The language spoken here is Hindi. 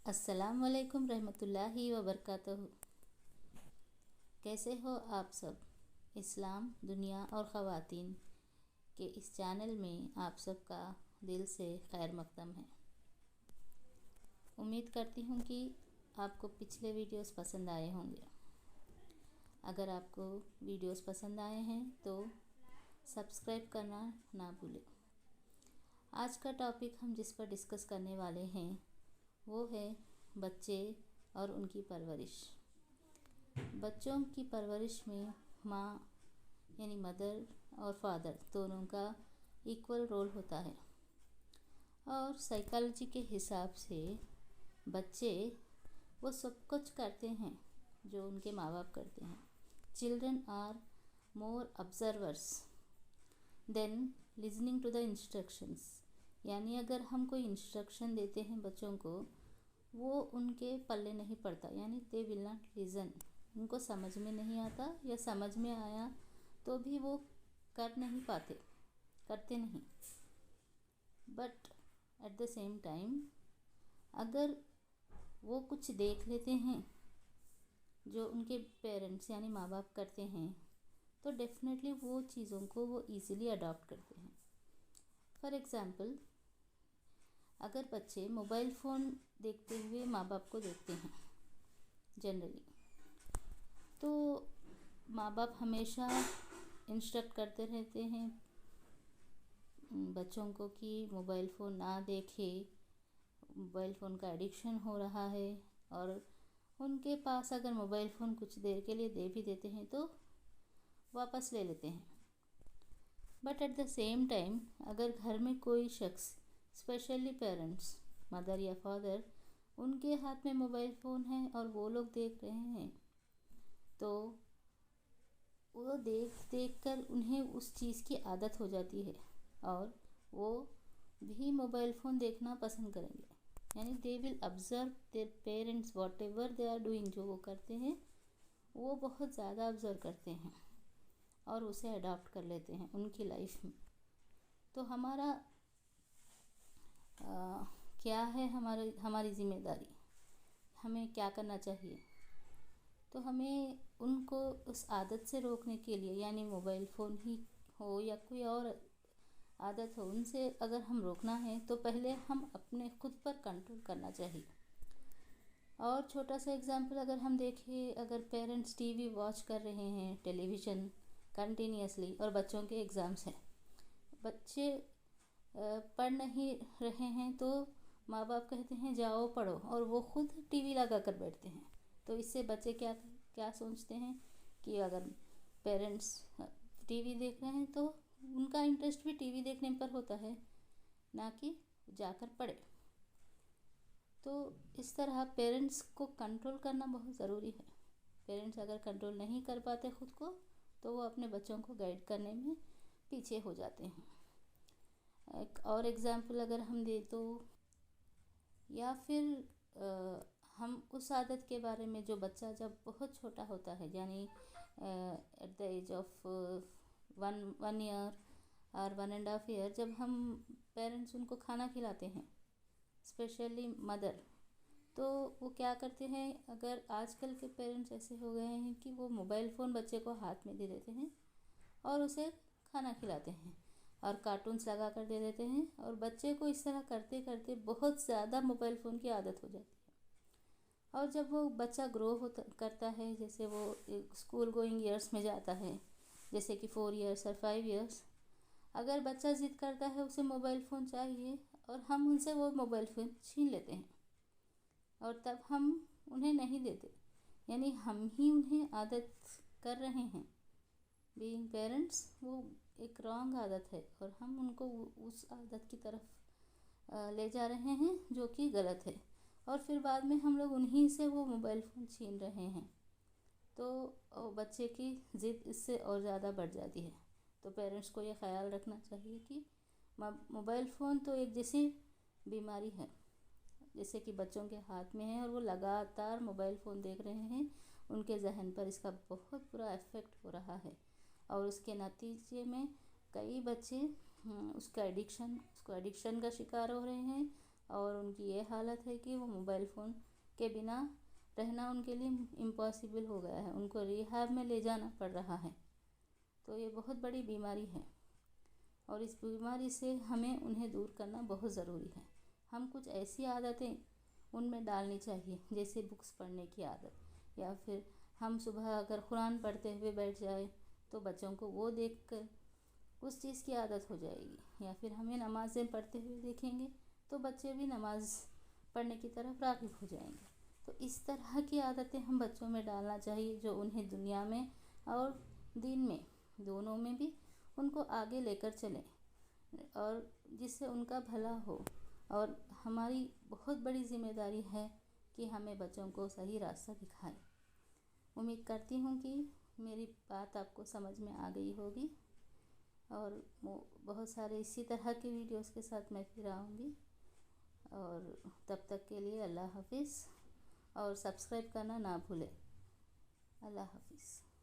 अस्सलाम वालेकुम रहमतुल्लाहि व बरकातहू। कैसे हो आप सब। इस्लाम, दुनिया और ख़वातीन के इस चैनल में आप सबका दिल से खैर मकदम है। उम्मीद करती हूँ कि आपको पिछले वीडियोस पसंद आए होंगे। अगर आपको वीडियोस पसंद आए हैं तो सब्सक्राइब करना ना भूलें। आज का टॉपिक हम जिस पर डिस्कस करने वाले हैं वो है बच्चे और उनकी परवरिश। बच्चों की परवरिश में माँ यानी मदर और फादर दोनों का इक्वल रोल होता है। और साइकोलॉजी के हिसाब से बच्चे वो सब कुछ करते हैं जो उनके माँ बाप करते हैं। Children are more observers than listening to the instructions. यानी अगर हम कोई इंस्ट्रक्शन देते हैं बच्चों को, वो उनके पल्ले नहीं पड़ता, यानी दे विल नॉट लिसन। उनको समझ में नहीं आता या समझ में आया तो भी वो कर नहीं पाते, करते नहीं। But at the same time अगर वो कुछ देख लेते हैं जो उनके पेरेंट्स यानी माँ बाप करते हैं तो डेफिनेटली वो चीज़ों को वो ईज़िली अडॉप्ट करते हैं। फॉर एग्ज़ाम्पल, अगर बच्चे मोबाइल फ़ोन देखते हुए माँ बाप को देखते हैं जनरली, तो माँ बाप हमेशा इंस्ट्रक्ट करते रहते हैं बच्चों को कि मोबाइल फ़ोन ना देखे, मोबाइल फ़ोन का एडिक्शन हो रहा है। और उनके पास अगर मोबाइल फ़ोन कुछ देर के लिए दे भी देते हैं तो वापस ले लेते हैं। But at the same time अगर घर में कोई शख्स, स्पेशली पेरेंट्स, मदर या फादर, उनके हाथ में मोबाइल फ़ोन है और वो लोग देख रहे हैं तो वो देख कर उन्हें उस चीज़ की आदत हो जाती है और वो भी मोबाइल फ़ोन देखना पसंद करेंगे। यानी they will observe their parents whatever they are doing. जो वो करते हैं वो बहुत ज़्यादा ऑब्ज़र्व करते हैं और उसे अडॉप्ट कर लेते हैं उनकी लाइफ में। तो हमारा क्या है, हमारी ज़िम्मेदारी, हमें क्या करना चाहिए। तो हमें उनको उस आदत से रोकने के लिए, यानी मोबाइल फ़ोन ही हो या कोई और आदत हो, उनसे अगर हम रोकना है तो पहले हम अपने खुद पर कंट्रोल करना चाहिए। और छोटा सा एग्ज़ाम्पल अगर हम देखें, अगर पेरेंट्स टीवी वॉच कर रहे हैं, टेलीविज़न कंटिन्यूसली, और बच्चों के एग्ज़ाम्स हैं, बच्चे पढ़ नहीं रहे हैं तो माँ बाप कहते हैं जाओ पढ़ो, और वो खुद टीवी लगा कर बैठते हैं। तो इससे बच्चे क्या क्या सोचते हैं कि अगर पेरेंट्स टीवी देख रहे हैं तो उनका इंटरेस्ट भी टीवी देखने पर होता है, ना कि जाकर पढ़े। तो इस तरह पेरेंट्स को कंट्रोल करना बहुत ज़रूरी है। पेरेंट्स अगर कंट्रोल नहीं कर पाते ख़ुद को तो वो अपने बच्चों को गाइड करने में पीछे हो जाते हैं। एक और एग्ज़ाम्पल अगर हम दें तो, या फिर हम उस आदत के बारे में जो बच्चा जब बहुत छोटा होता है, यानी at the age of 1 year और 1.5 ईयर, जब हम पेरेंट्स उनको खाना खिलाते हैं, स्पेशली मदर, तो वो क्या करते हैं, अगर आजकल के पेरेंट्स ऐसे हो गए हैं कि वो मोबाइल फ़ोन बच्चे को हाथ में दे देते हैं और उसे खाना खिलाते हैं और कार्टून्स लगा कर दे देते हैं, और बच्चे को इस तरह करते करते बहुत ज़्यादा मोबाइल फ़ोन की आदत हो जाती है। और जब वो बच्चा ग्रो करता है, जैसे वो स्कूल गोइंग ईयर्स में जाता है, जैसे कि 4 ईयर्स और 5 ईयर्स, अगर बच्चा ज़िद करता है उसे मोबाइल फ़ोन चाहिए और हम उनसे वो मोबाइल फ़ोन छीन लेते हैं और तब हम उन्हें नहीं देते, यानी हम ही उन्हें आदत कर रहे हैं। बीइंग पेरेंट्स वो एक रॉन्ग आदत है और हम उनको उस आदत की तरफ ले जा रहे हैं जो कि गलत है, और फिर बाद में हम लोग उन्हीं से वो मोबाइल फ़ोन छीन रहे हैं। तो बच्चे की ज़िद इससे और ज़्यादा बढ़ जाती है। तो पेरेंट्स को ये ख़्याल रखना चाहिए कि मोबाइल फ़ोन तो एक जैसी बीमारी है, जैसे कि बच्चों के हाथ में है और वो लगातार मोबाइल फ़ोन देख रहे हैं, उनके जहन पर इसका बहुत बुरा इफ़ेक्ट हो रहा है और उसके नतीजे में कई बच्चे उसको एडिक्शन का शिकार हो रहे हैं और उनकी ये हालत है कि वो मोबाइल फ़ोन के बिना रहना उनके लिए इम्पॉसिबल हो गया है। उनको रिहैब में ले जाना पड़ रहा है। तो ये बहुत बड़ी बीमारी है और इस बीमारी से हमें उन्हें दूर करना बहुत ज़रूरी है। हम कुछ ऐसी आदतें उनमें डालनी चाहिए, जैसे बुक्स पढ़ने की आदत, या फिर हम सुबह अगर कुरान पढ़ते हुए बैठ जाए तो बच्चों को वो देखकर उस चीज़ की आदत हो जाएगी। या फिर हमें नमाज़ें पढ़ते हुए देखेंगे तो बच्चे भी नमाज़ पढ़ने की तरफ राग़िब हो जाएंगे। तो इस तरह की आदतें हम बच्चों में डालना चाहिए जो उन्हें दुनिया में और दीन में दोनों में भी उनको आगे लेकर चलें और जिससे उनका भला हो। और हमारी बहुत बड़ी ज़िम्मेदारी है कि हमें बच्चों को सही रास्ता दिखाएं। उम्मीद करती हूँ कि मेरी बात आपको समझ में आ गई होगी और बहुत सारे इसी तरह के वीडियोस के साथ मैं फिर आऊँगी। और तब तक के लिए अल्लाह हाफिज़ और सब्सक्राइब करना ना भूलें। अल्लाह हाफिज़।